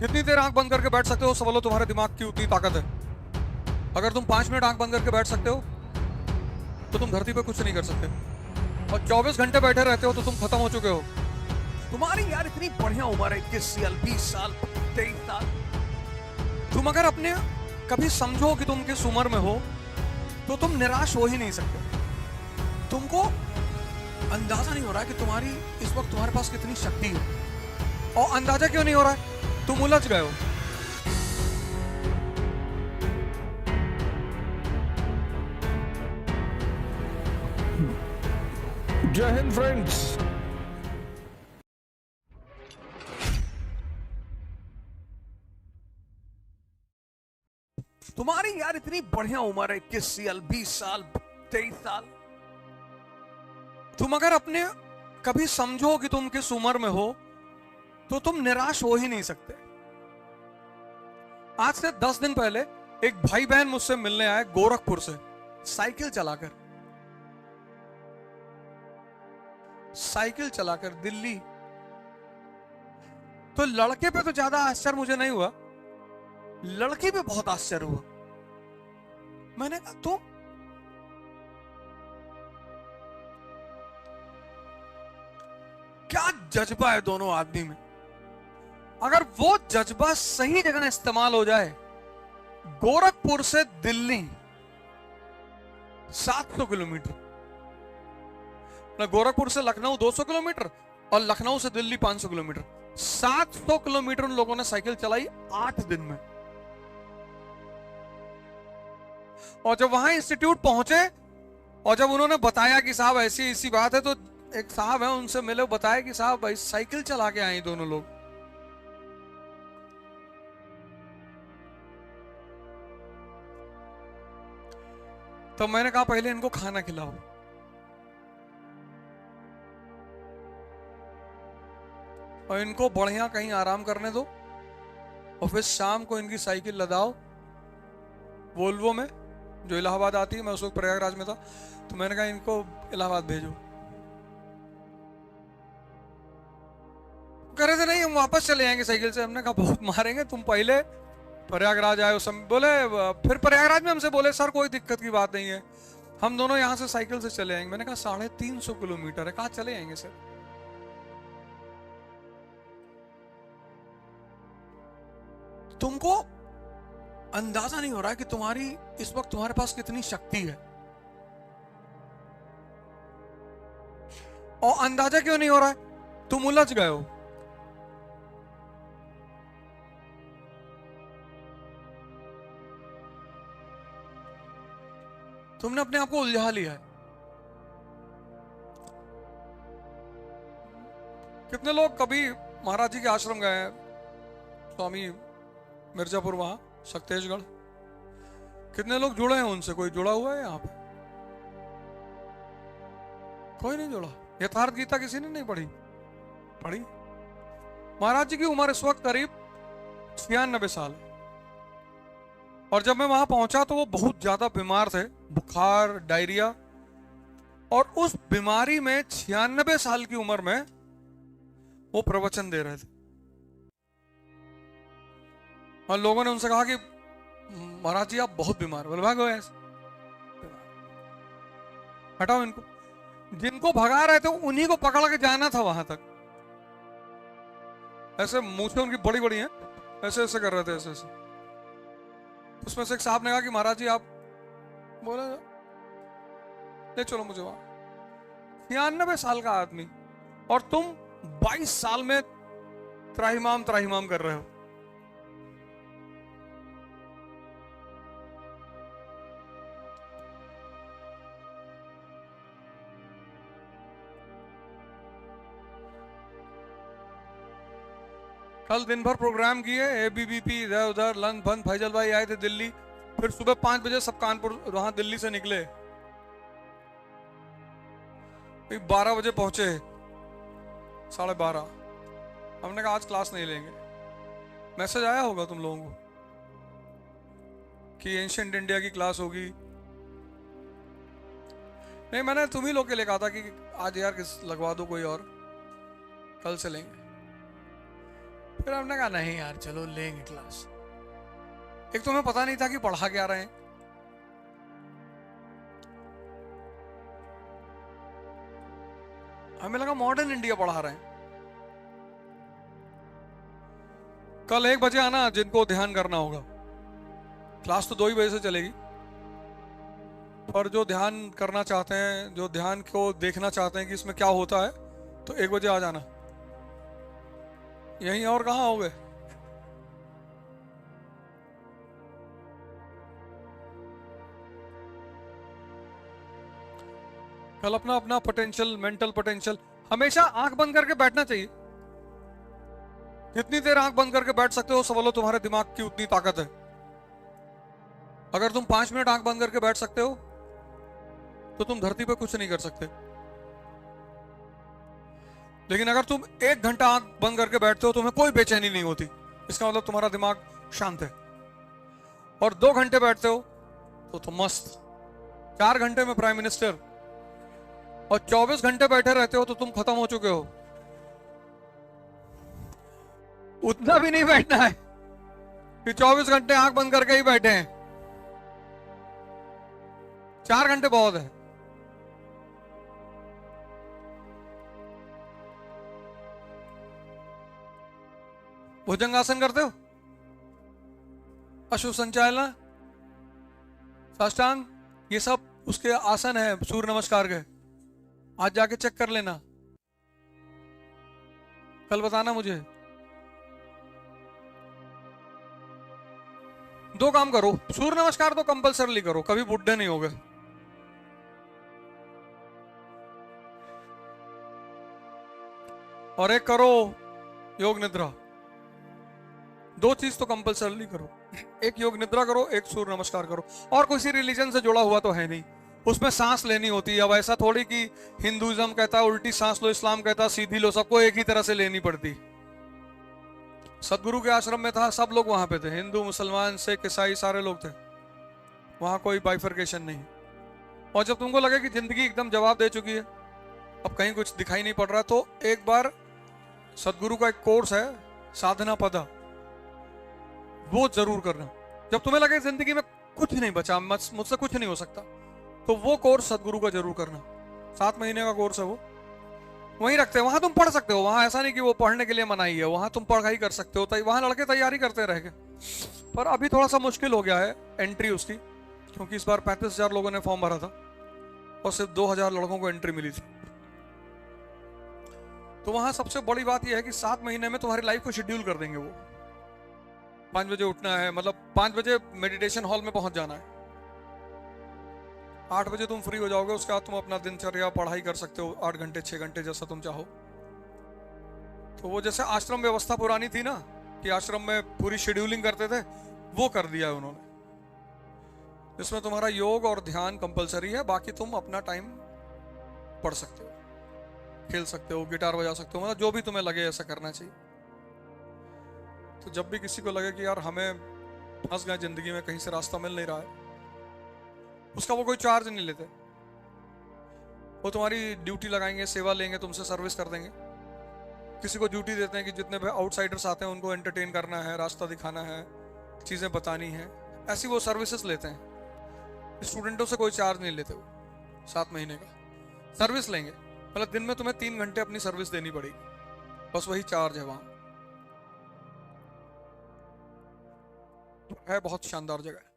कितनी देर आंख बंद करके बैठ सकते हो, सवालो तुम्हारे दिमाग की उतनी ताकत है। अगर तुम 5 मिनट आंख बंद करके बैठ सकते हो तो तुम धरती पे कुछ नहीं कर सकते, और 24 घंटे बैठे रहते हो तो तुम खत्म हो चुके हो। तुम्हारी यार इतनी बढ़िया उम्र है, 21 साल, 20 साल, 23 साल। तुम अगर अपने कभी समझो कि तुम किस उम्र में हो तो तुम निराश हो ही नहीं सकते। तुमको अंदाजा नहीं हो रहा है कि तुम्हारी इस वक्त तुम्हारे पास कितनी शक्ति है, और अंदाजा क्यों नहीं हो रहा है? तुम उलझ गए हो। जय हिंद फ्रेंड्स। तुम्हारी यार इतनी बढ़िया उम्र है, 21 साल, 20 साल, 23 साल। तुम अगर अपने कभी समझो कि तुम किस उम्र में हो तो तुम निराश हो ही नहीं सकते। आज से 10 दिन पहले एक भाई बहन मुझसे मिलने आए गोरखपुर से, साइकिल चलाकर दिल्ली। तो लड़के पे तो ज्यादा आश्चर्य मुझे नहीं हुआ, लड़की पे बहुत आश्चर्य हुआ। मैंने कहा तुम क्या जज्बा है दोनों आदमी में। अगर वो जज्बा सही जगह इस्तेमाल हो जाए, गोरखपुर से दिल्ली 700 किलोमीटर, गोरखपुर से लखनऊ 200 किलोमीटर और लखनऊ से दिल्ली 500 किलोमीटर, 700 किलोमीटर उन लोगों ने साइकिल चलाई 8 दिन में। और जब वहां इंस्टीट्यूट पहुंचे और जब उन्होंने बताया कि साहब ऐसी ऐसी बात है, तो एक साहब है उनसे मिले, बताया कि साहब भाई साइकिल चला के आए दोनों लोग। तो मैंने कहा पहले इनको खाना खिलाओ। और इनको बढ़िया कहीं आराम करने दो, और फिर शाम को इनकी साइकिल लदाओ वोल्वो में, जो इलाहाबाद आती है। मैं उस वक्त प्रयागराज में था, तो मैंने कहा इनको इलाहाबाद भेजो। कह रहे थे नहीं हम वापस चले जाएंगे साइकिल से। हमने कहा बहुत मारेंगे, तुम पहले प्रयागराज आए उस समय। बोले फिर प्रयागराज में हमसे बोले सर कोई दिक्कत की बात नहीं है, हम दोनों यहां से साइकिल से चले आएंगे। मैंने कहा 350 किलोमीटर है, कहा चले आएंगे सर। तुमको अंदाजा नहीं हो रहा है कि तुम्हारी इस वक्त तुम्हारे पास कितनी शक्ति है, और अंदाजा क्यों नहीं हो रहा है? तुम उलझ गए हो। तुमने अपने आप को उलझा लिया है। कितने लोग कभी महाराज जी के आश्रम गए हैं, स्वामी मिर्जापुर, वहां शक्तेशगढ़। कितने लोग जुड़े हैं उनसे? कोई जुड़ा हुआ है यहाँ पे? कोई नहीं जुड़ा। यथार्थ गीता किसी ने नहीं पढ़ी। महाराज जी की उम्र इस वक्त करीब 96 साल। और जब मैं वहां पहुंचा तो वो बहुत ज्यादा बीमार थे, बुखार, डायरिया। और उस बीमारी में 96 साल की उम्र में वो प्रवचन दे रहे थे। और लोगों ने उनसे कहा कि महाराज जी आप बहुत बीमार। बोले भागो ऐसे, हटाओ इनको। जिनको भगा रहे थे उन्हीं को पकड़ के जाना था वहां तक। ऐसे मूछें उनकी बड़ी बड़ी हैं, ऐसे ऐसे कर रहे थे, ऐसे ऐसे। उसमें से एक साहब ने कहा कि महाराज जी आप, बोले ले चलो मुझे वहां। 96 साल का आदमी, और तुम 22 साल में त्राहिमाम कर रहे हो। कल दिन भर प्रोग्राम किए, एबीवीपी इधर उधर, लंच बंद। फैजल भाई आए थे दिल्ली, फिर सुबह 5 बजे सब कानपुर वहां दिल्ली से निकले, 12 बजे पहुंचे, 12:30। हमने कहा आज क्लास नहीं लेंगे। मैसेज आया होगा तुम लोगों को कि एंशिएंट इंडिया की क्लास होगी। नहीं, मैंने तुम ही लोग के लिए कहा था कि आज यार किस लगवा दो कोई और, कल से लेंगे। फिर हमने कहा नहीं यार चलो लेंगे क्लास। एक तो हमें पता नहीं था कि पढ़ा क्या रहे हैं, हमें लगा मॉडर्न इंडिया पढ़ा रहे हैं। कल 1 बजे आना जिनको ध्यान करना होगा, क्लास तो 2 ही बजे से चलेगी, पर जो ध्यान करना चाहते हैं, जो ध्यान को देखना चाहते हैं कि इसमें क्या होता है, तो 1 बजे आ जाना। यहीं और कहाँ होगे? कल अपना अपना पोटेंशियल, मेंटल पोटेंशियल, हमेशा आंख बंद करके बैठना चाहिए। जितनी देर आंख बंद करके बैठ सकते हो समझ लो तुम्हारे दिमाग की उतनी ताकत है। अगर तुम 5 मिनट आंख बंद करके बैठ सकते हो तो तुम धरती पे कुछ नहीं कर सकते। लेकिन अगर तुम 1 घंटा आंख बंद करके बैठते हो तुम्हें कोई बेचैनी नहीं होती, इसका मतलब तुम्हारा दिमाग शांत है। और 2 घंटे बैठते हो तो तुम मस्त। 4 घंटे में प्राइम मिनिस्टर, और 24 घंटे बैठे रहते हो तो तुम खत्म हो चुके हो। उतना भी नहीं बैठना है कि 24 घंटे आंख बंद करके ही बैठे हैं। 4 घंटे बहुत है। भुजंगासन करते हो, अश्व संचालन, साष्टांग, ये सब उसके आसन है सूर्य नमस्कार के। आज जाके चेक कर लेना, कल बताना मुझे। 2 काम करो, सूर्य नमस्कार तो कंपलसरी करो, कभी बुढ़े नहीं होगे। और एक करो योग निद्रा। 2 चीज तो कंपलसरी करो, एक योग निद्रा करो, एक सूर्य नमस्कार करो। और किसी रिलीजन से जुड़ा हुआ तो है नहीं, उसमें सांस लेनी होती है। अब ऐसा थोड़ी कि हिंदुइज्म कहता है उल्टी सांस लो, इस्लाम कहता है सीधी लो, सबको एक ही तरह से लेनी पड़ती। सदगुरु के आश्रम में था, सब लोग वहां पे थे, हिंदू मुसलमान सिख ईसाई सारे लोग थे, वहां कोई बाइफर्केशन नहीं। और जब तुमको लगे कि जिंदगी एकदम जवाब दे चुकी है, अब कहीं कुछ दिखाई नहीं पड़ रहा, तो एक बार सदगुरु का एक कोर्स है साधना पदा, वो जरूर करना। जब तुम्हें लगे जिंदगी में कुछ नहीं बचा, मुझसे कुछ नहीं हो सकता, तो वो कोर्स सदगुरु का जरूर करना। 7 महीने का कोर्स है वो, वहीं रखते हैं। वहां तुम पढ़ सकते हो, वहां ऐसा नहीं कि वो पढ़ने के लिए मनाही है, वहां तुम पढ़ाई कर सकते हो। वहां लड़के तैयारी करते रहेंगे, पर अभी थोड़ा सा मुश्किल हो गया है एंट्री उसकी, क्योंकि इस बार 35,000 लोगों ने फॉर्म भरा था और सिर्फ 2,000 लड़कों को एंट्री मिली थी। तो वहां सबसे बड़ी बात यह है कि 7 महीने में तुम्हारी लाइफ को शेड्यूल कर देंगे वो। 5 बजे उठना है, मतलब 5 बजे मेडिटेशन हॉल में पहुंच जाना है, 8 बजे तुम फ्री हो जाओगे, उसके बाद तुम अपना दिनचर्या पढ़ाई कर सकते हो 8 घंटे 6 घंटे जैसा तुम चाहो। तो वो जैसे आश्रम व्यवस्था पुरानी थी ना, कि आश्रम में पूरी शेड्यूलिंग करते थे, वो कर दिया है उन्होंने। इसमें तुम्हारा योग और ध्यान कंपलसरी है, बाकी तुम अपना टाइम पढ़ सकते हो, खेल सकते हो, गिटार बजा सकते हो, मतलब जो भी तुम्हें लगे ऐसा करना चाहिए। तो जब भी किसी को लगे कि यार हमें फंस गए जिंदगी में, कहीं से रास्ता मिल नहीं रहा है, उसका वो कोई चार्ज नहीं लेते। वो तुम्हारी ड्यूटी लगाएंगे, सेवा लेंगे, तुमसे सर्विस कर देंगे। किसी को ड्यूटी देते हैं कि जितने भी आउटसाइडर्स आते हैं उनको एंटरटेन करना है, रास्ता दिखाना है, चीज़ें बतानी है, ऐसी वो सर्विसेज लेते हैं। स्टूडेंटों से कोई चार्ज नहीं लेते वो। 7 महीने का सर्विस लेंगे, मतलब दिन में तुम्हें 3 घंटे अपनी सर्विस देनी पड़ेगी, बस वही चार्ज है वहाँ। है बहुत शानदार जगह है।